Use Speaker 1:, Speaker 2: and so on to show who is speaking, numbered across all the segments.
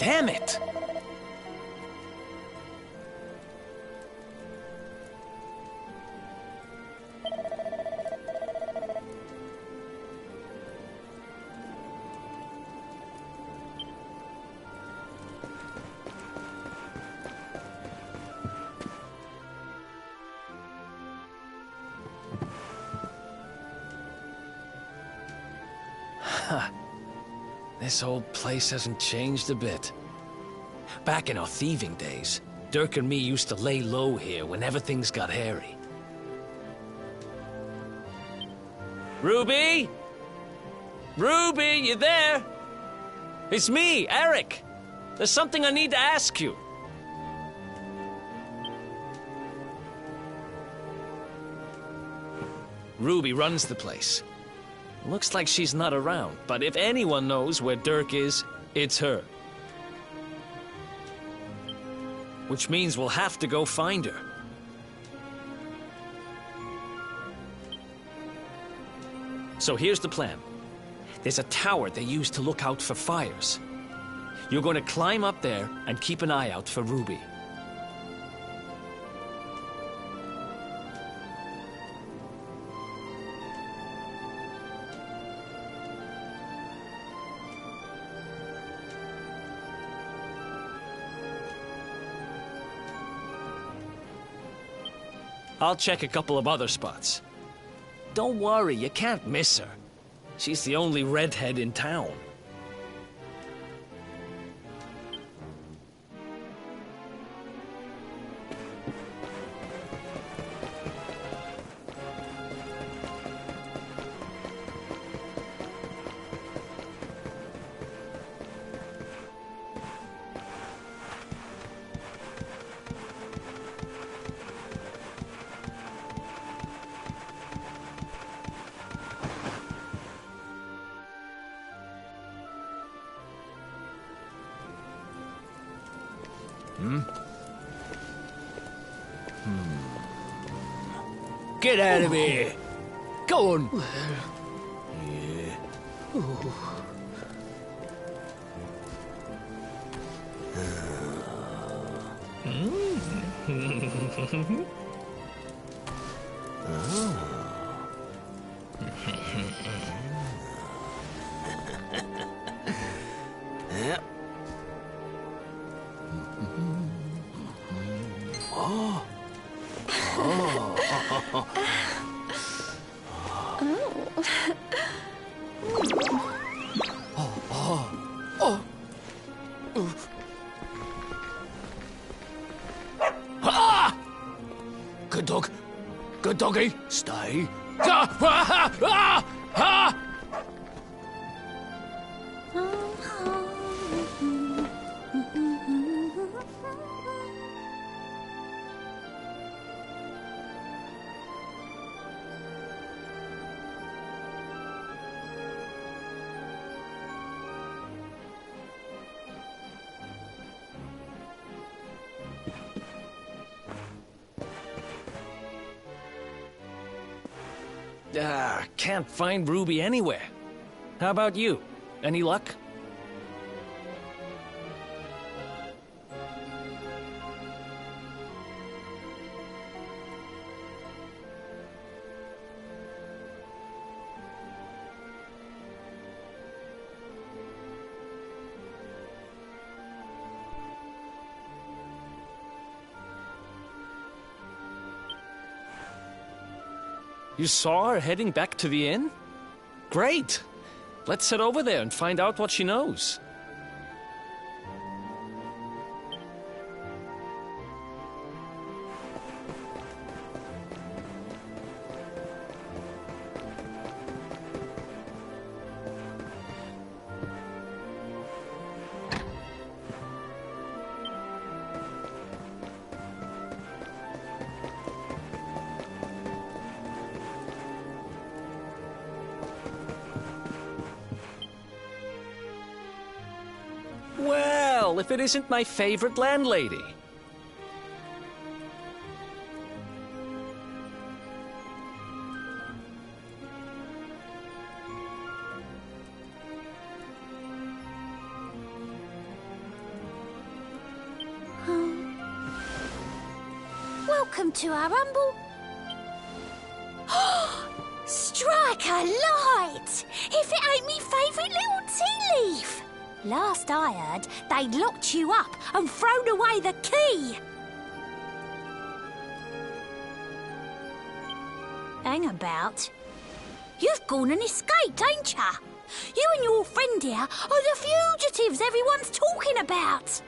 Speaker 1: Damn it! This old place hasn't changed a bit. Back in our thieving days, Dirk and me used to lay low here whenever things got hairy. Ruby? Ruby, you there? It's me, Eric. There's something I need to ask you. Ruby runs the place. Looks like she's not around, but if anyone knows where Dirk is, it's her. Which means we'll have to go find her. So here's the plan. There's a tower they use to look out for fires. You're going to climb up there and keep an eye out for Ruby. I'll check a couple of other spots. Don't worry, you can't miss her. She's the only redhead in town.
Speaker 2: Get out of here! Go on! Good dog. Good doggy. Stay.
Speaker 1: Can't find Ruby anywhere. How about you? Any luck? You saw her heading back to the inn? Great! Let's head over there and find out what she knows. tell if it isn't my favorite landlady.
Speaker 3: Welcome to our humble... Strike a light! If it ain't me favourite little tea leaf! Last I heard, they'd locked you up and thrown away the key! Hang about. You've gone and escaped, ain't ya? You and your friend here are the fugitives everyone's talking about!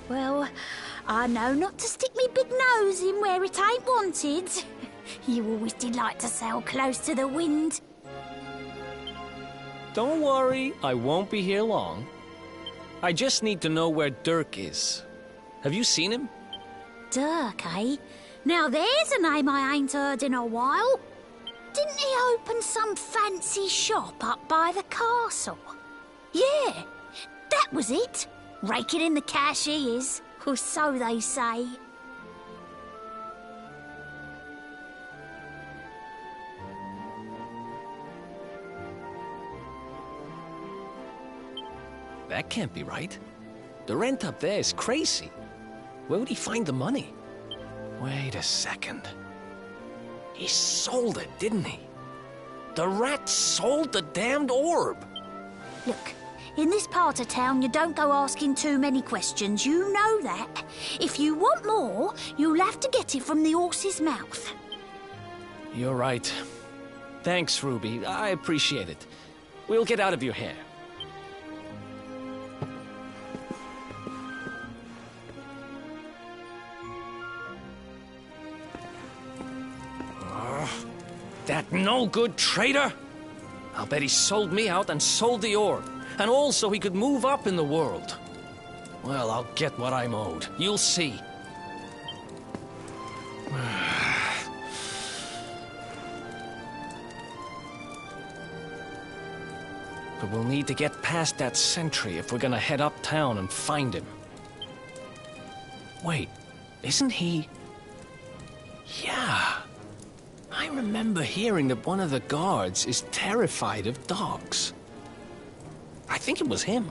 Speaker 3: Well, I know not to stick me big nose in where it ain't wanted. You always did like to sail close to the wind.
Speaker 1: Don't worry, I won't be here long. I just need to know where Dirk is. Have you seen him?
Speaker 3: Dirk, eh? Now there's a name I ain't heard in a while. Didn't he open some fancy shop up by the castle? Yeah, that was it. Raking in the cash he is, or so they say.
Speaker 1: That can't be right. The rent up there is crazy. Where would he find the money? Wait a second. He sold it, didn't he? The rat sold the damned orb.
Speaker 3: Look, in this part of town, you don't go asking too many questions. You know that. If you want more, you'll have to get it from the horse's mouth.
Speaker 1: You're right. Thanks, Ruby. I appreciate it. We'll get out of your hair. That no-good traitor! I'll bet he sold me out and sold the orb, and also he could move up in the world. Well, I'll get what I'm owed. You'll see. But we'll need to get past that sentry if we're gonna head uptown and find him. Wait, isn't he... Yeah. I remember hearing that one of the guards is terrified of dogs. I think it was him.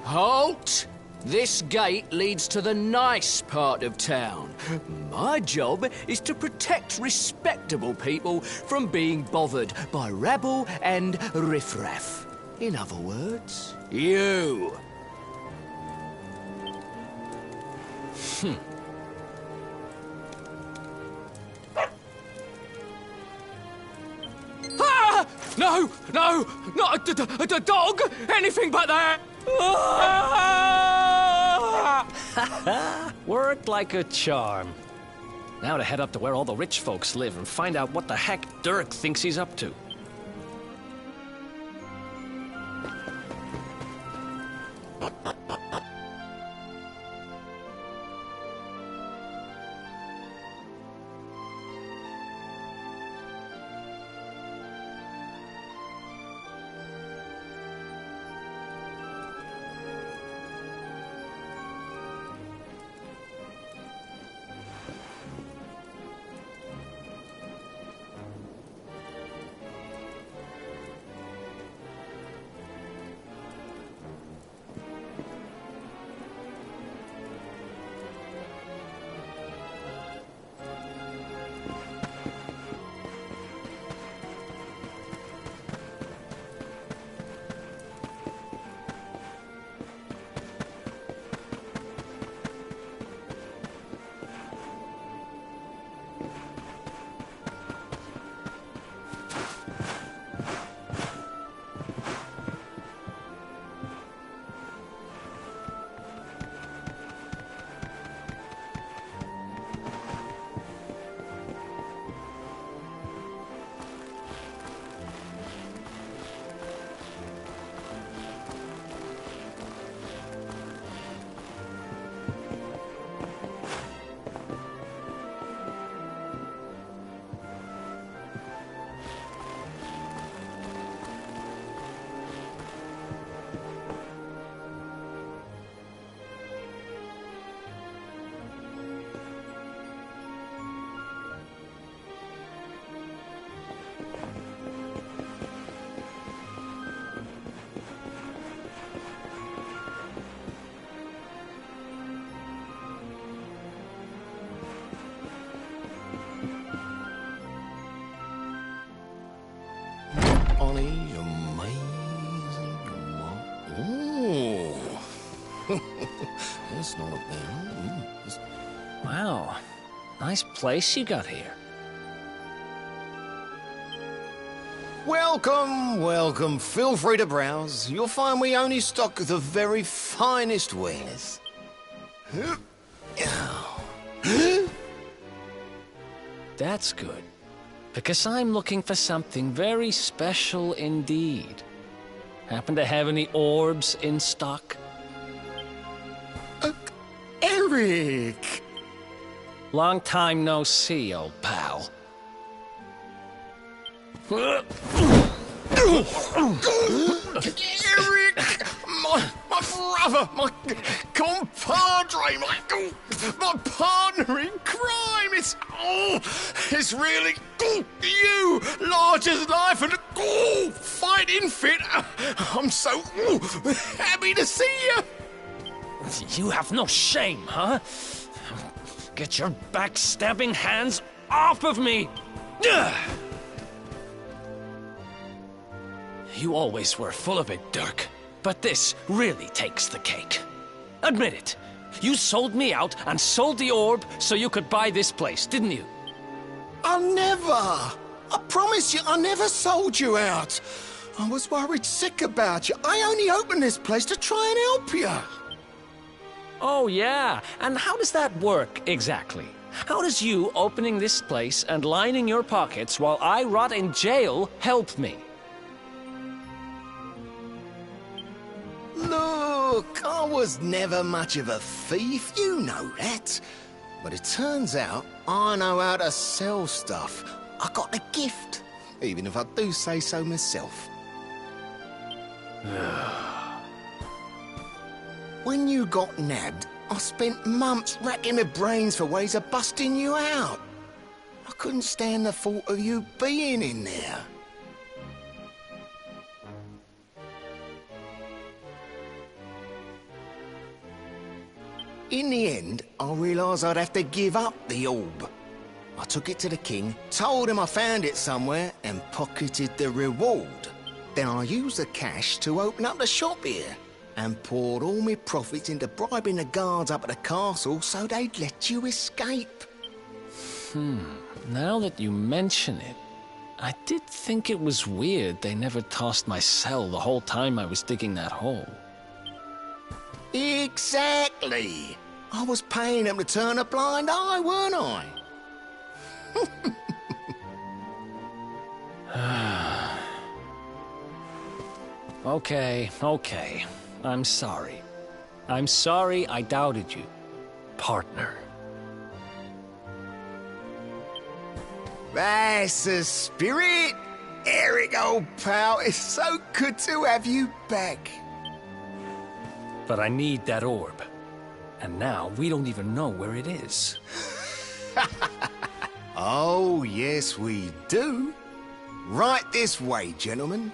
Speaker 2: Halt! This gate leads to the nice part of town. My job is to protect respectable people from being bothered by rabble and riffraff. In other words, you. Ah! No! No! Not a dog! Anything but that!
Speaker 1: Worked like a charm. Now to head up to where all the rich folks live and find out what the heck Dirk thinks he's up to.
Speaker 2: That's not a bad.
Speaker 1: Wow. Nice place you got here.
Speaker 4: Welcome, welcome. Feel free to browse. You'll find we only stock the very finest wares.
Speaker 1: That's good. Because I'm looking for something very special indeed. Happen to have any orbs in stock?
Speaker 4: Eric!
Speaker 1: Long time no see, old pal.
Speaker 4: Eric! My brother, my compadre, my partner in crime. It's really you, large as life and fighting fit. I'm so happy to see you.
Speaker 1: You have no shame, huh? Get your backstabbing hands off of me! Ugh! You always were full of it, Dirk. But this really takes the cake. Admit it. You sold me out and sold the orb so you could buy this place, didn't you?
Speaker 4: I never. I promise you, I never sold you out. I was worried sick about you. I only opened this place to try and help you.
Speaker 1: Oh, yeah. And how does that work, exactly? How does you opening this place and lining your pockets while I rot in jail help me?
Speaker 4: Look, I was never much of a thief, you know that. But it turns out I know how to sell stuff. I got a gift, even if I do say so myself. When you got nabbed, I spent months racking my brains for ways of busting you out. I couldn't stand the thought of you being in there. In the end, I realised I'd have to give up the orb. I took it to the king, told him I found it somewhere, and pocketed the reward. Then I used the cash to open up the shop here, and poured all my profits into bribing the guards up at the castle so they'd let you escape.
Speaker 1: Now that you mention it, I did think it was weird they never tossed my cell the whole time I was digging that hole.
Speaker 4: Exactly! I was paying them to turn a blind eye, weren't I?
Speaker 1: Okay. I'm sorry. I'm sorry I doubted you, partner.
Speaker 4: That's the spirit! Eric, old pal, it's so good to have you back.
Speaker 1: But I need that orb. And now we don't even know where it is.
Speaker 4: Oh, yes, we do. Right this way, gentlemen.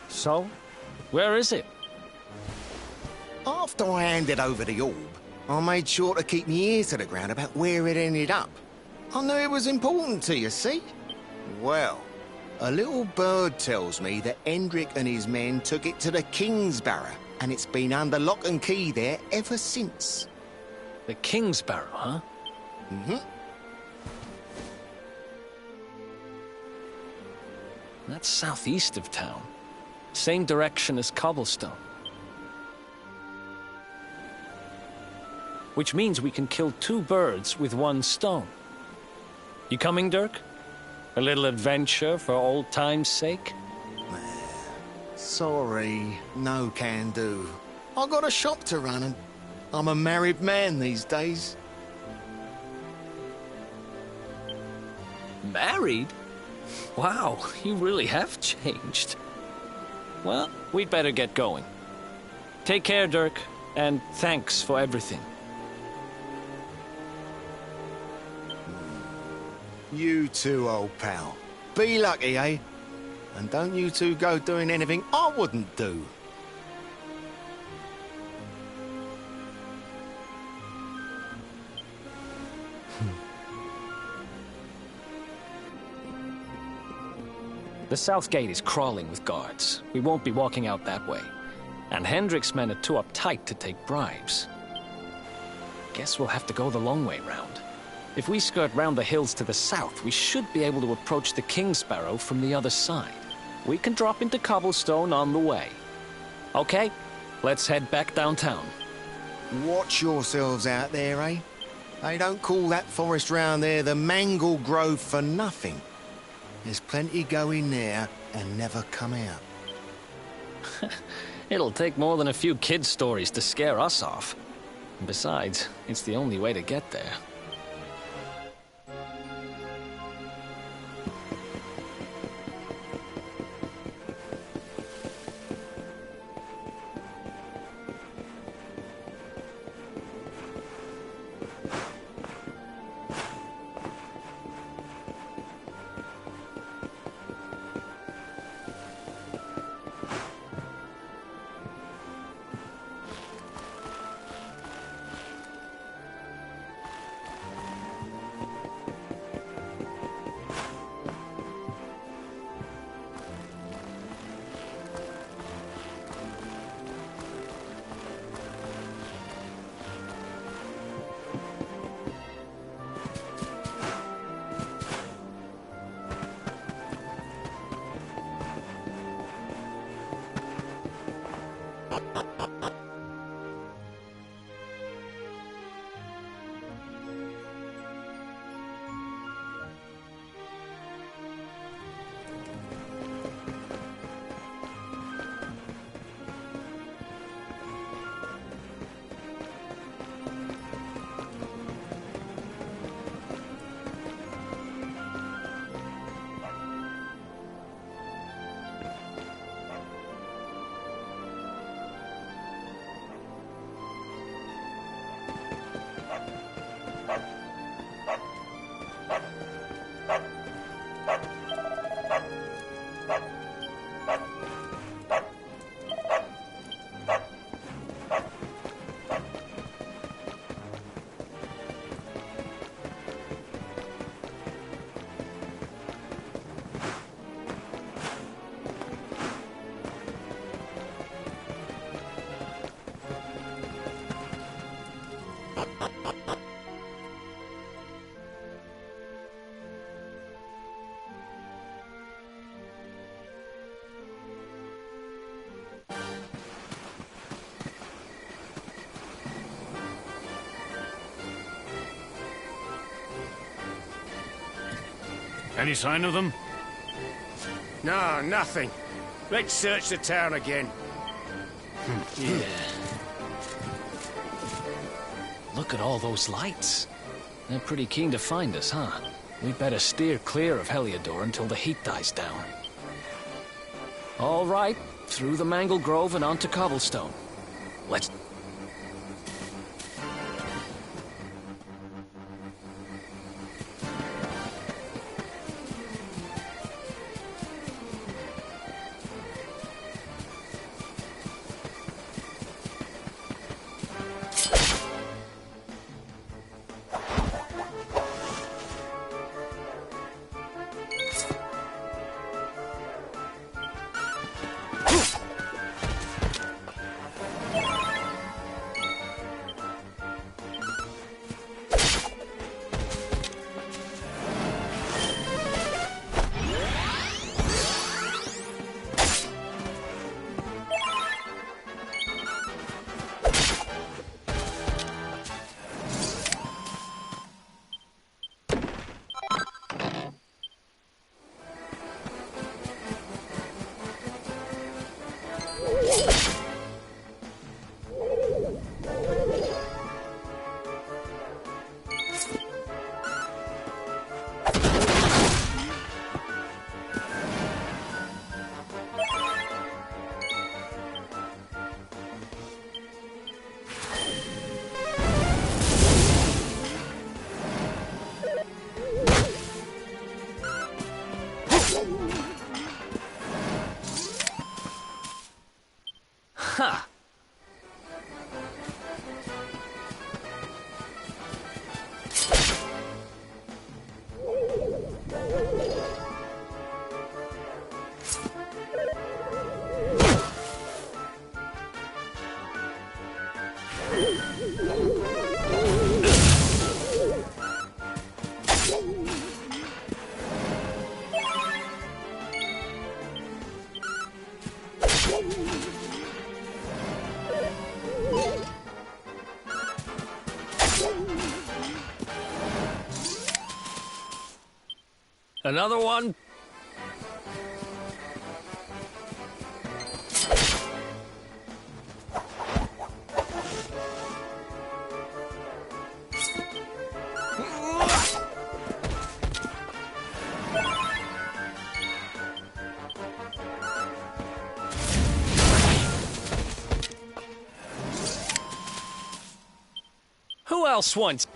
Speaker 1: So, where is it?
Speaker 4: After I handed over the orb, I made sure to keep my ear to the ground about where it ended up. I knew it was important to you, see? Well, a little bird tells me that Hendrik and his men took it to the King's Barrow, and it's been under lock and key there ever since.
Speaker 1: The King's Barrow, huh?
Speaker 4: Mm-hmm.
Speaker 1: That's southeast of town. Same direction as Cobblestone. Which means we can kill two birds with one stone. You coming, Dirk? A little adventure for old time's sake?
Speaker 4: Sorry, no can do. I got a shop to run and I'm a married man these days.
Speaker 1: Married? Wow, you really have changed. Well, we'd better get going. Take care, Dirk, and thanks for everything.
Speaker 4: You too, old pal. Be lucky, eh? And don't you two go doing anything I wouldn't do.
Speaker 1: The south gate is crawling with guards. We won't be walking out that way. And Hendrik's men are too uptight to take bribes. Guess we'll have to go the long way round. If we skirt round the hills to the south, we should be able to approach the King's Barrow from the other side. We can drop into Cobblestone on the way. Okay, let's head back downtown.
Speaker 4: Watch yourselves out there, eh? They don't call that forest round there the Mangle Grove for nothing. There's plenty go in there and never come out.
Speaker 1: It'll take more than a few kid stories to scare us off. And besides, it's the only way to get there.
Speaker 5: Any sign of them?
Speaker 6: No, nothing. Let's search the town again.
Speaker 1: Yeah. Look at all those lights. They're pretty keen to find us, huh? We better steer clear of Heliodor until the heat dies down. All right, through the Mangle Grove and onto Cobblestone. Let's... Ha! Another one? Who else wants...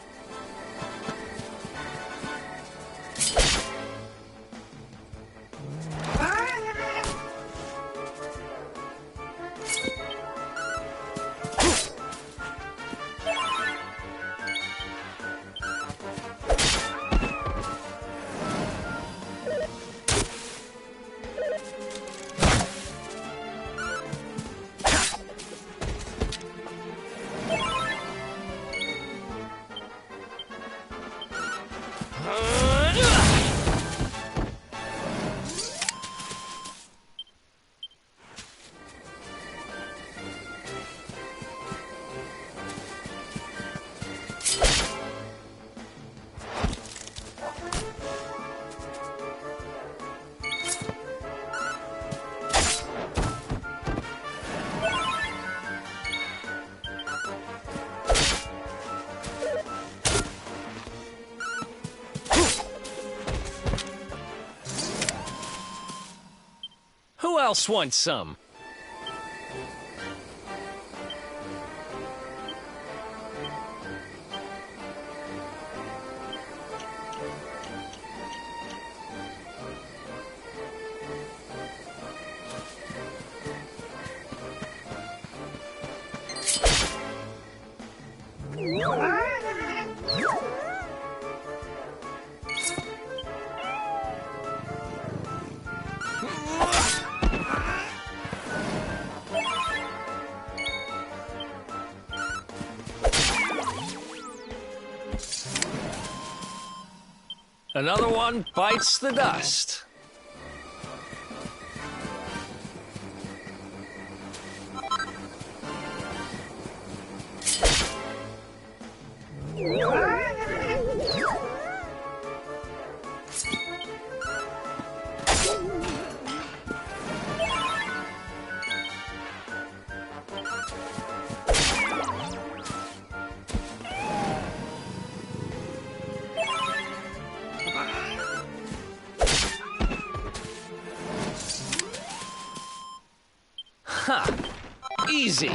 Speaker 1: Who else wants some? Another one bites the dust. Ha! Easy.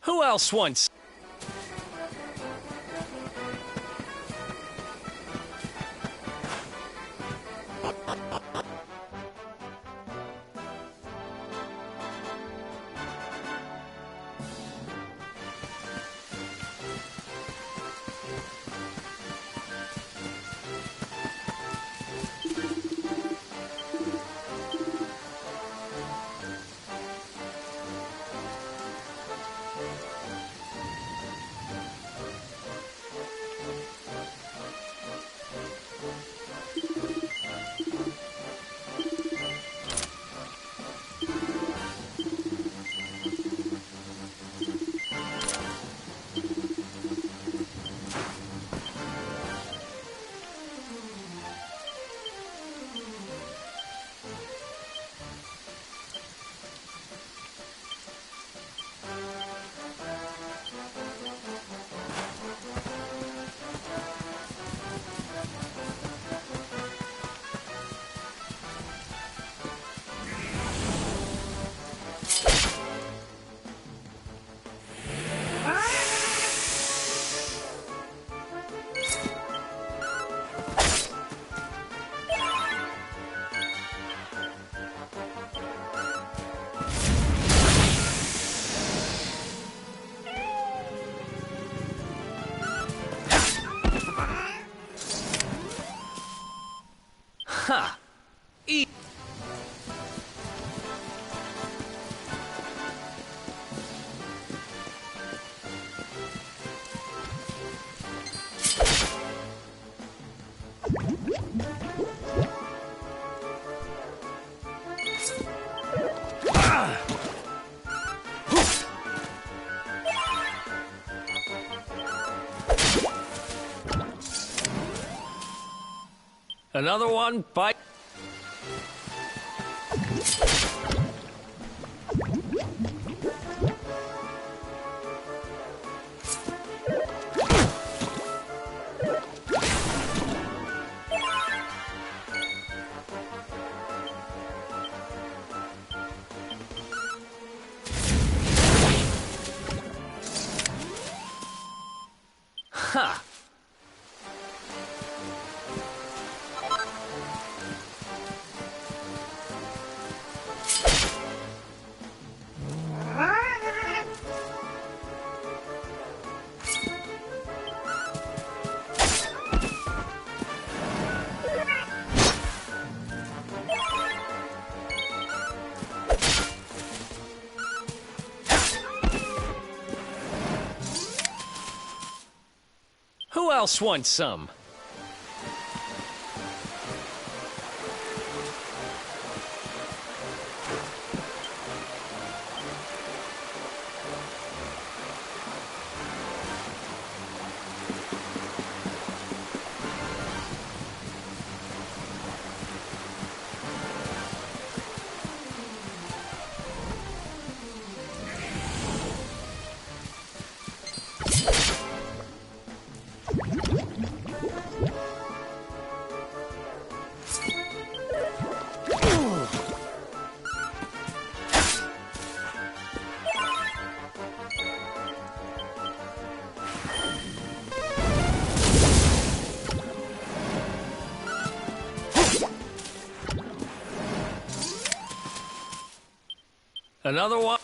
Speaker 1: Who else wants? Ha! Another one, bite. Ha! Who else wants some? Another one.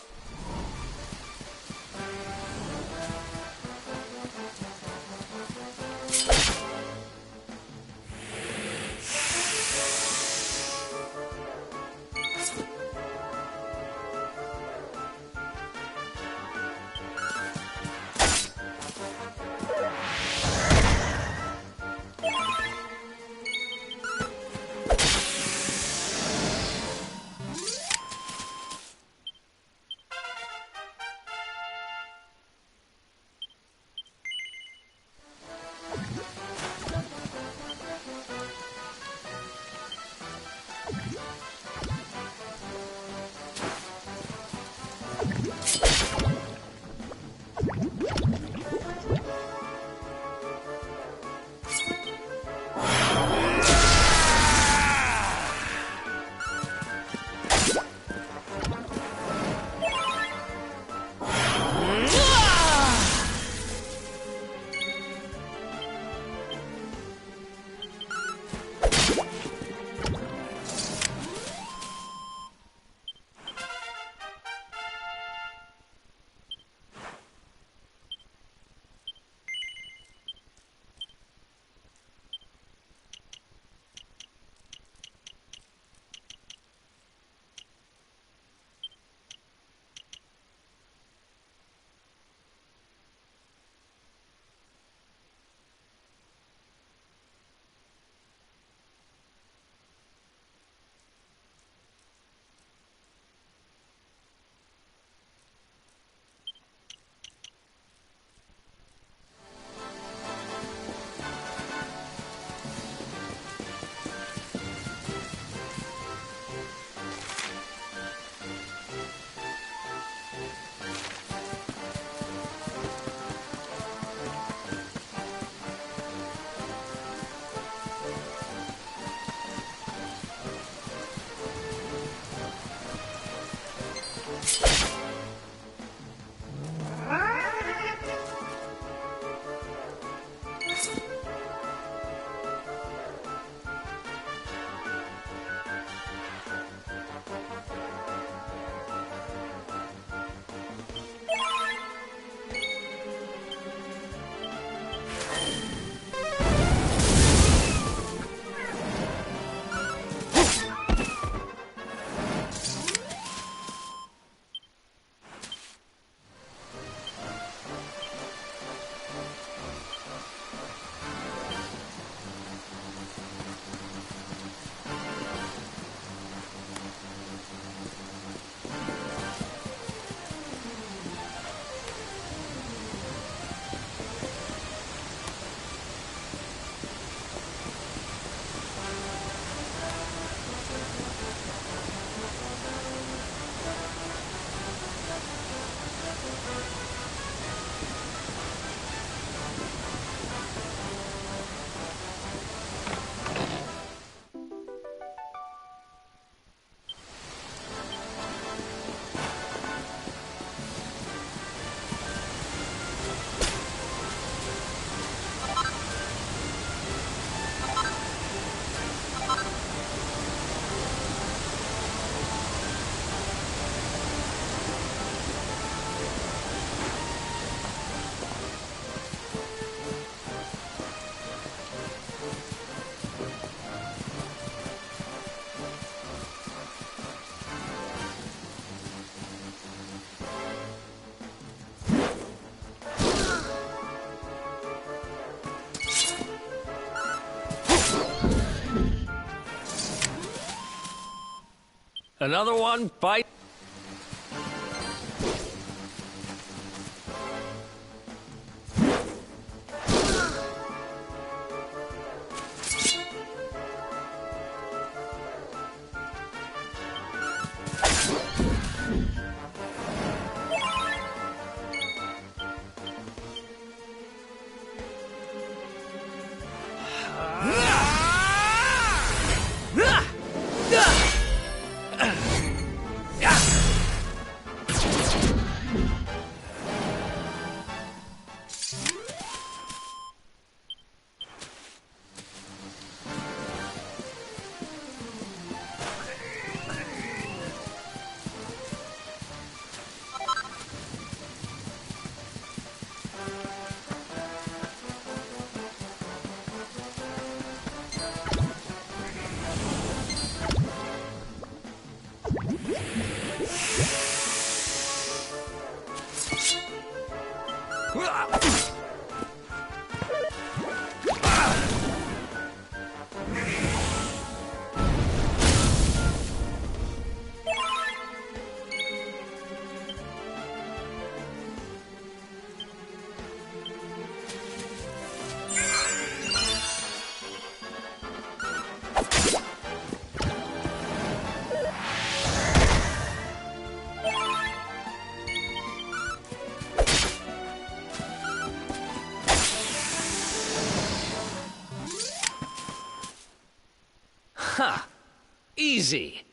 Speaker 1: Another one bite. Ha! Easy.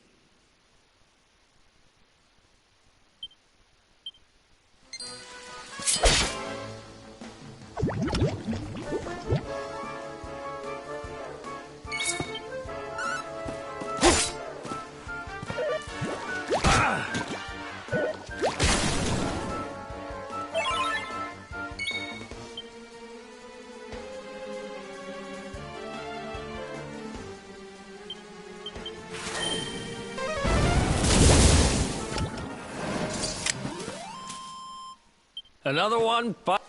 Speaker 1: Another one bite.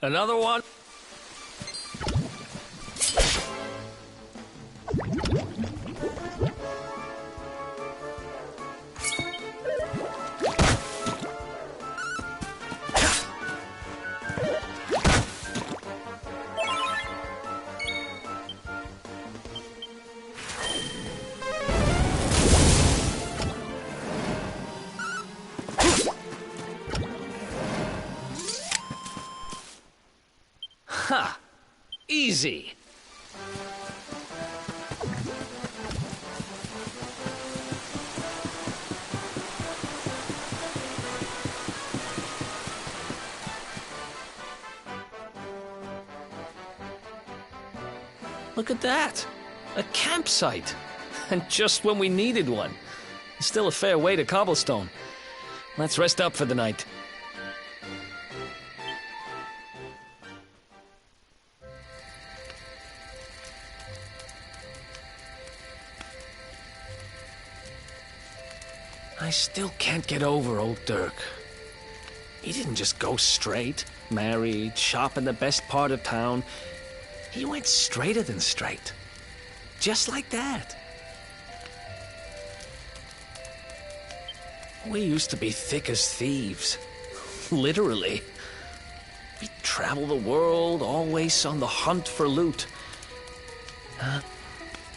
Speaker 1: Another one? Ha! Easy. Look at that! A campsite! And just when we needed one. Still a fair way to cobblestone. Let's rest up for the night. I still can't get over old Dirk. He didn't just go straight, married, shop in the best part of town. He went straighter than straight. Just like that. We used to be thick as thieves. Literally. We'd travel the world, always on the hunt for loot.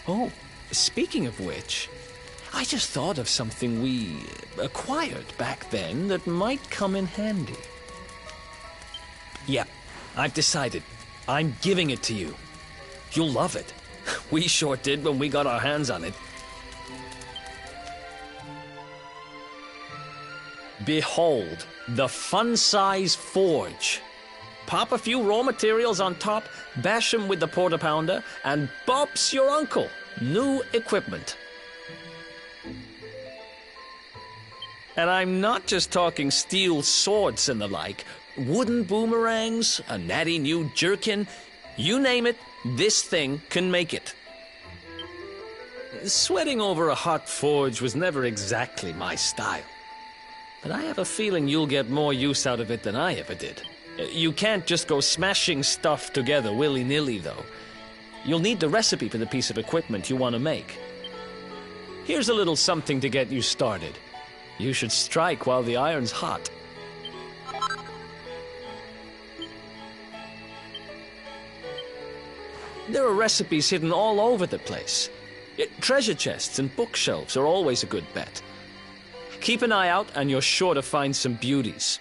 Speaker 1: Oh, speaking of which, I just thought of something we acquired back then that might come in handy. Yeah, I've decided. I'm giving it to you. You'll love it. We sure did when we got our hands on it. Behold, the fun-size forge. Pop a few raw materials on top, bash 'em with the porta-pounder, and bop's your uncle. New equipment. And I'm not just talking steel swords and the like. Wooden boomerangs, a natty new jerkin. You name it, this thing can make it. Sweating over a hot forge was never exactly my style. But I have a feeling you'll get more use out of it than I ever did. You can't just go smashing stuff together willy-nilly, though. You'll need the recipe for the piece of equipment you want to make. Here's a little something to get you started. You should strike while the iron's hot. There are recipes hidden all over the place. Treasure chests and bookshelves are always a good bet. Keep an eye out and you're sure to find some beauties.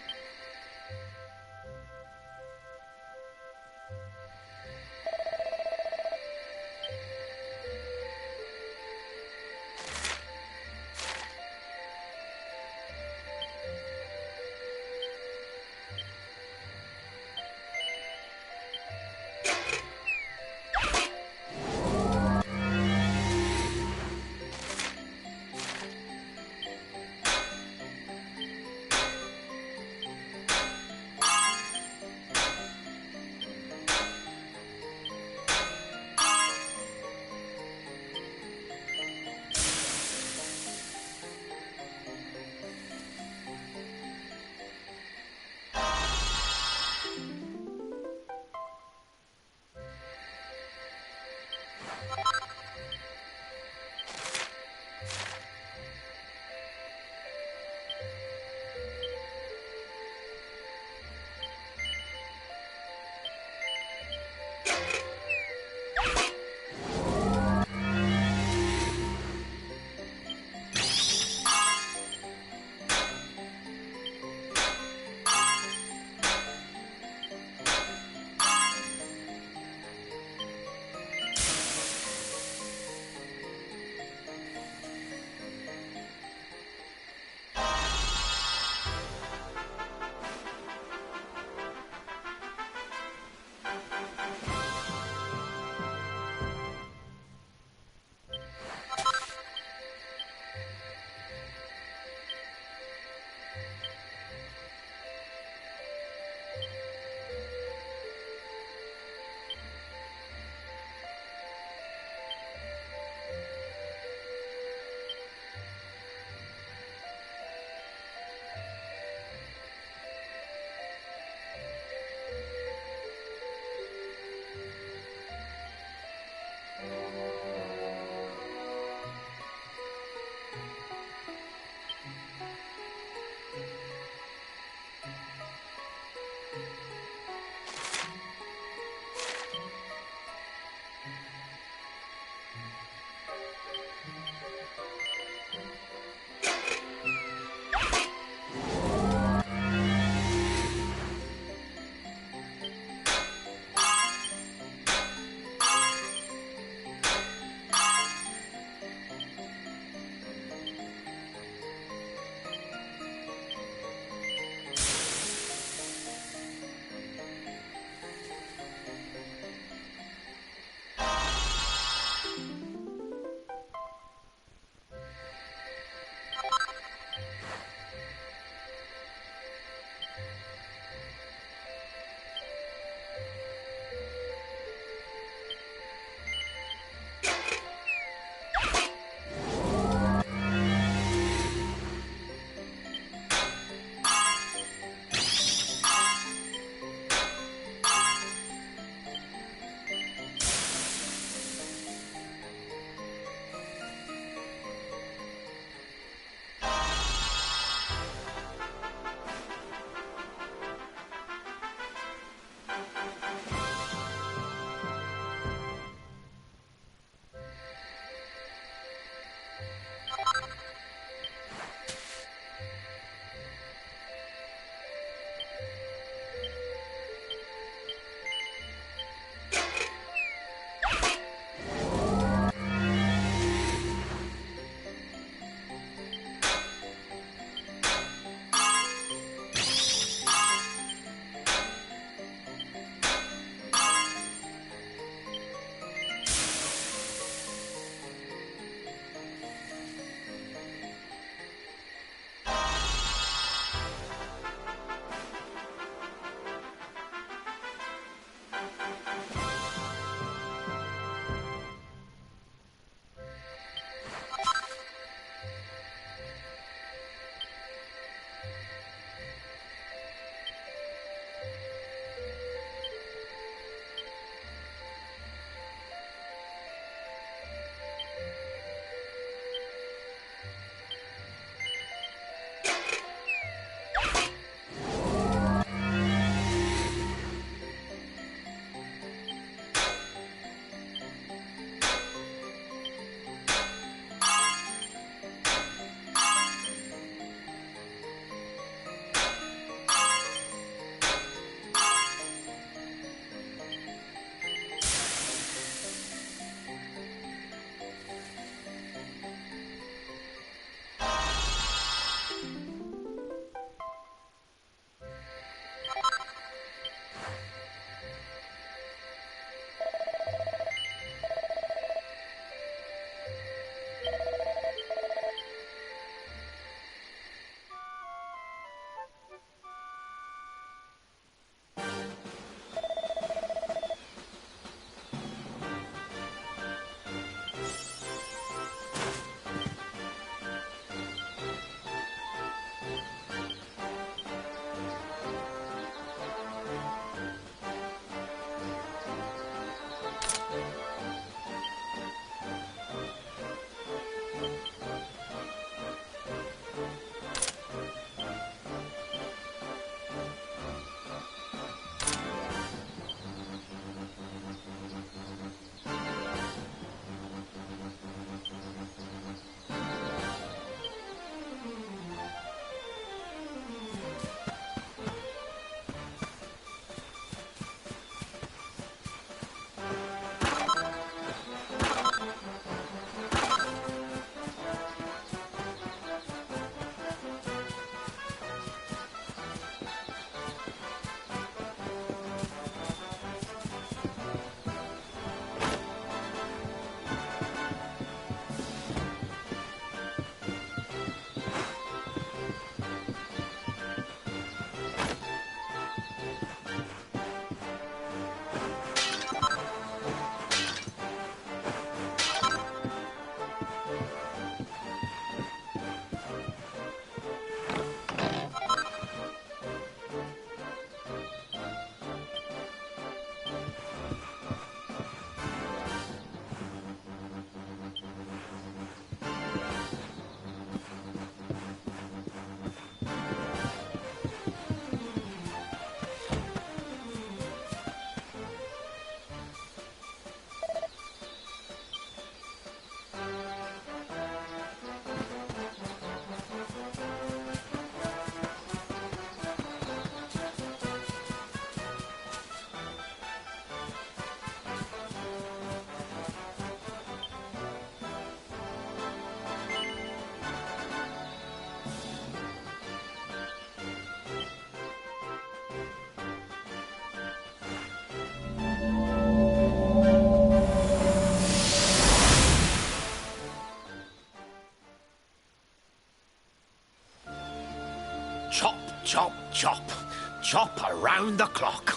Speaker 5: chop around the clock.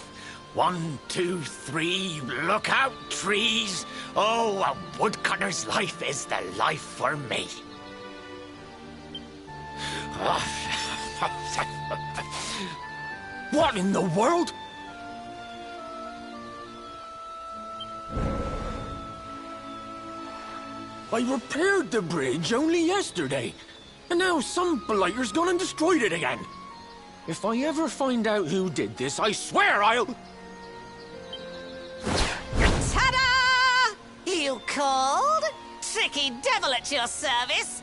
Speaker 5: 1, 2, 3, look out, trees. Oh, a woodcutter's life is the life for me.
Speaker 6: What in the world? I repaired the bridge only yesterday, and now some blighter's gone and destroyed it again. If I ever find out who did this, I swear I'll...
Speaker 7: Ta-da! You called? Tricky devil at your service.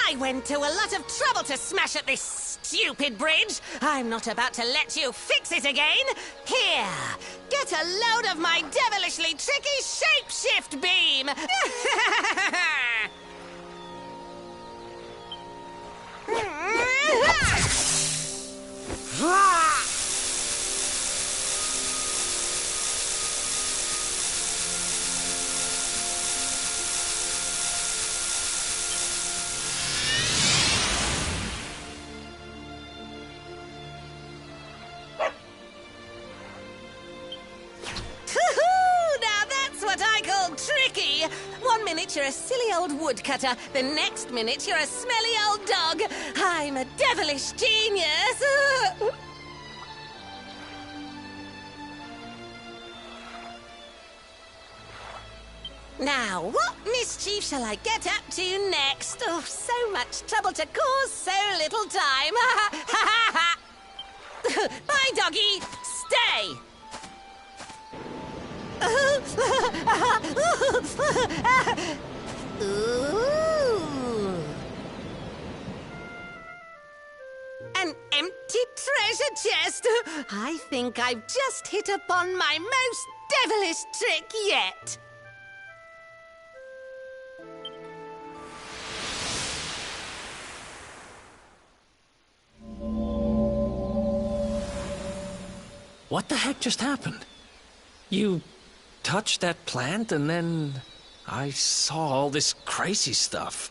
Speaker 7: I went to a lot of trouble to smash up this stupid bridge. I'm not about to let you fix it again. Here, get a load of my devilishly tricky shapeshift beam. Tricky! 1 minute you're a silly old woodcutter, the next minute you're a smelly old dog. I'm a devilish genius! Now, what mischief shall I get up to next? Oh, so much trouble to cause so little time. Bye, doggy! Stay! Ooh. An empty treasure chest! I think I've just hit upon my most devilish trick yet.
Speaker 1: What the heck just happened? You touched that plant and then I saw all this crazy stuff.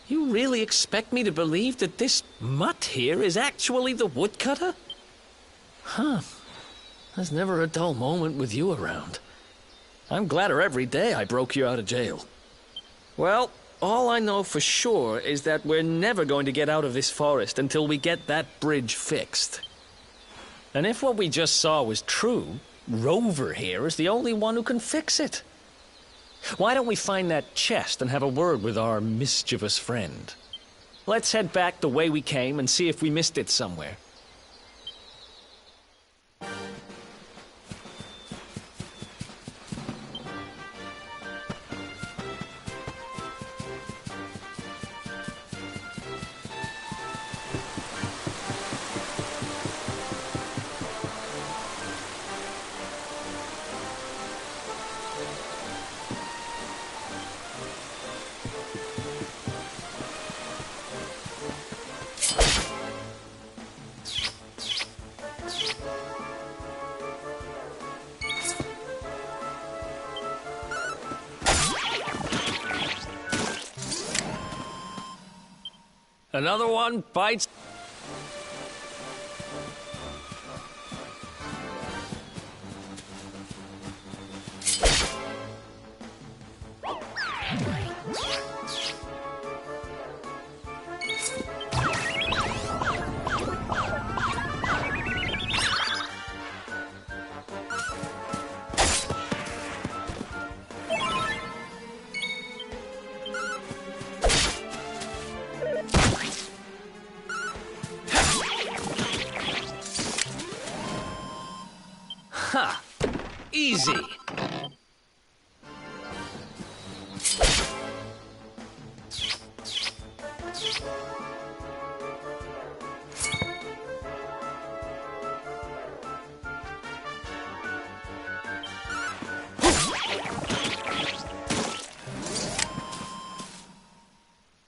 Speaker 1: You really expect me to believe that this mutt here is actually the woodcutter? Huh. There's never a dull moment with you around. I'm gladder every day I broke you out of jail. Well, all I know for sure is that we're never going to get out of this forest until we get that bridge fixed. And if what we just saw was true, Rover here is the only one who can fix it. Why don't we find that chest and have a word with our mischievous friend? Let's head back the way we came and see if we missed it somewhere. Another one bites. Ha! Easy!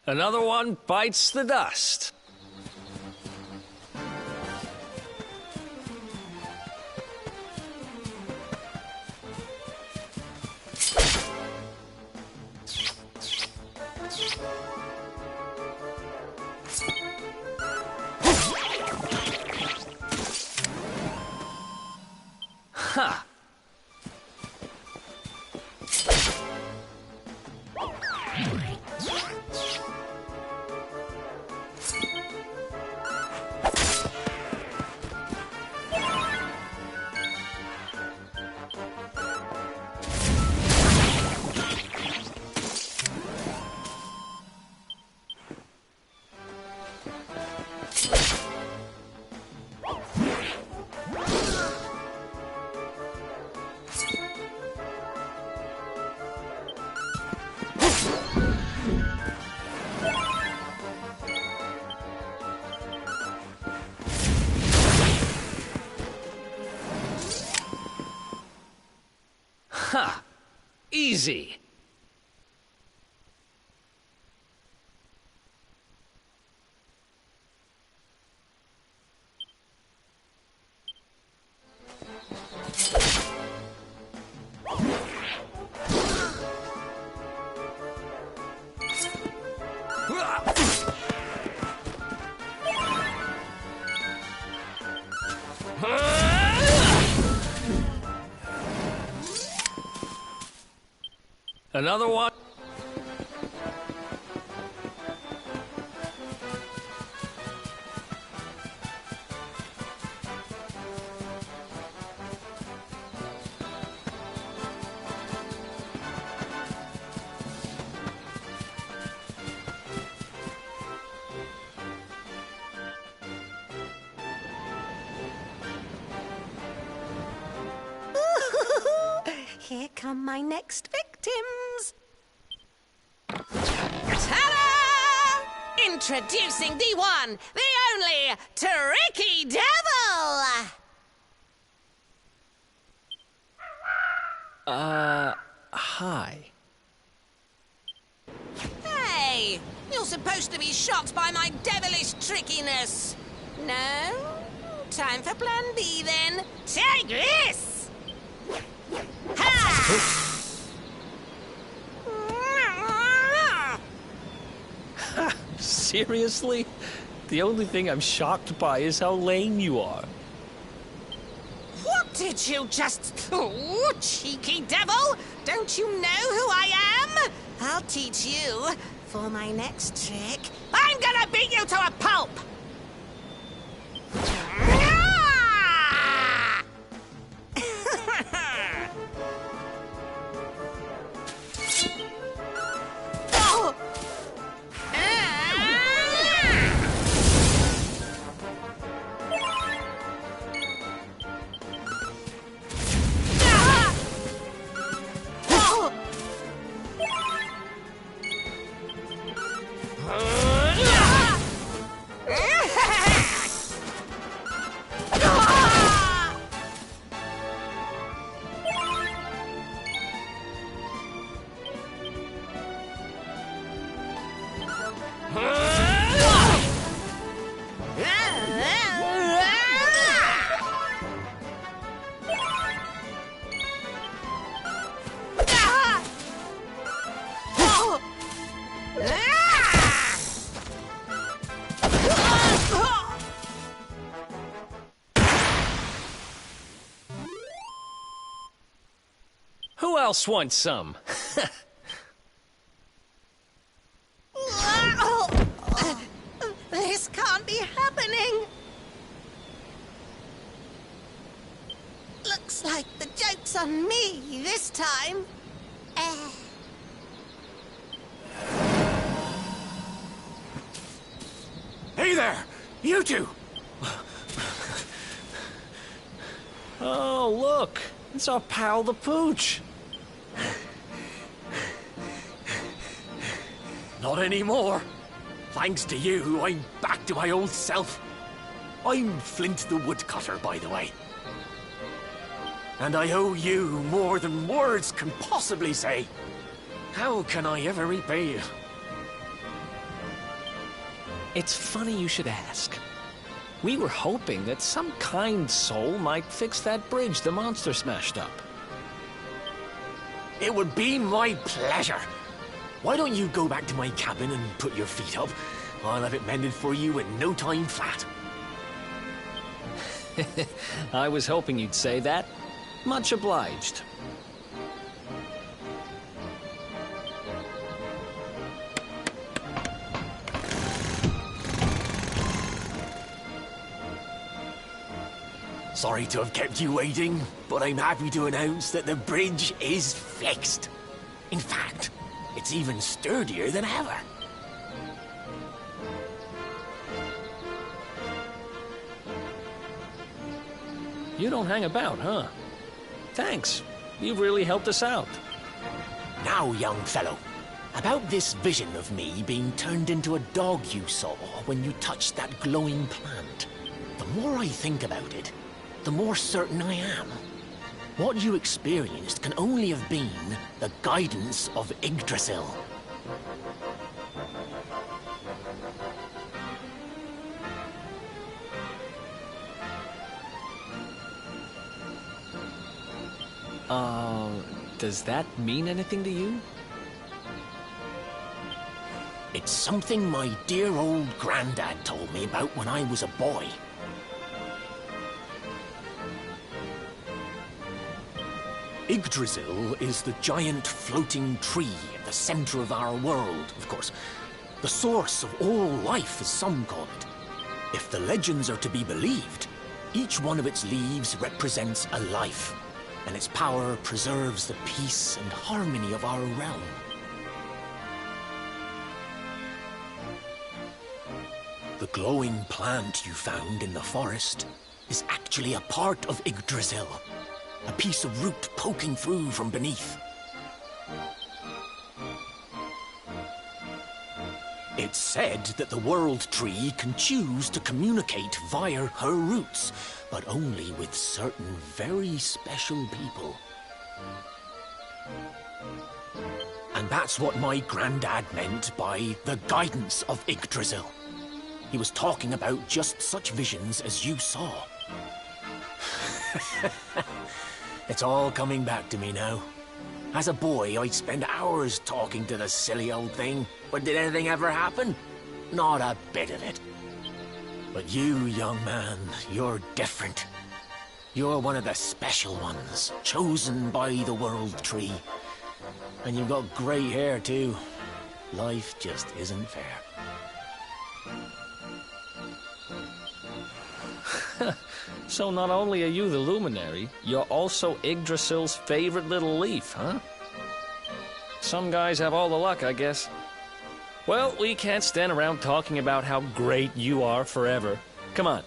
Speaker 1: Another one bites the dust. easy. Another one?
Speaker 7: Here come my next victims. Ta-da! Introducing the one, the only, Tricky Devil!
Speaker 1: Hi.
Speaker 7: Hey, you're supposed to be shocked by my devilish trickiness. No? Time for plan B then. Take this! Ha!
Speaker 1: Seriously? The only thing I'm shocked by is how lame you are.
Speaker 7: What did you just... Oh, cheeky devil! Don't you know who I am? I'll teach you. For my next trick, I'm gonna beat you to a pulp! Oh!
Speaker 1: Who else wants some?
Speaker 7: This can't be happening. Looks like the joke's on me this time.
Speaker 6: Hey there! You two!
Speaker 1: Oh, look! It's our pal the Pooch.
Speaker 6: Not anymore. Thanks to you, I'm back to my old self. I'm Flint the Woodcutter, by the way. And I owe you more than words can possibly say. How can I ever repay you?
Speaker 1: It's funny you should ask. We were hoping that some kind soul might fix that bridge the monster smashed up.
Speaker 6: It would be my pleasure. Why don't you go back to my cabin and put your feet up? I'll have it mended for you in no time flat.
Speaker 1: I was hoping you'd say that. Much obliged.
Speaker 6: Sorry to have kept you waiting, but I'm happy to announce that the bridge is fixed. In fact, it's even sturdier than ever.
Speaker 1: You don't hang about, huh? Thanks. You've really helped us out.
Speaker 6: Now, young fellow, about this vision of me being turned into a dog you saw when you touched that glowing plant. The more I think about it, the more certain I am.
Speaker 5: What you experienced can only have been the guidance of Yggdrasil.
Speaker 1: Does that mean anything to you?
Speaker 5: It's something my dear old granddad told me about when I was a boy. Yggdrasil is the giant floating tree at the center of our world, of course. The source of all life, as some call it. If the legends are to be believed, each one of its leaves represents a life, and its power preserves the peace and harmony of our realm. The glowing plant you found in the forest is actually a part of Yggdrasil, a piece of root poking through from beneath. It's said that the World Tree can choose to communicate via her roots, but only with certain very special people. And that's what my granddad meant by the guidance of Yggdrasil. He was talking about just such visions as you saw. It's all coming back to me now. As a boy, I'd spend hours talking to the silly old thing, but did anything ever happen? Not a bit of it. But you, young man, you're different. You're one of the special ones, chosen by the World Tree. And you've got great hair, too. Life just isn't fair.
Speaker 1: So not only are you the luminary, you're also Yggdrasil's favorite little leaf, huh? Some guys have all the luck, I guess. Well, we can't stand around talking about how great you are forever. Come on,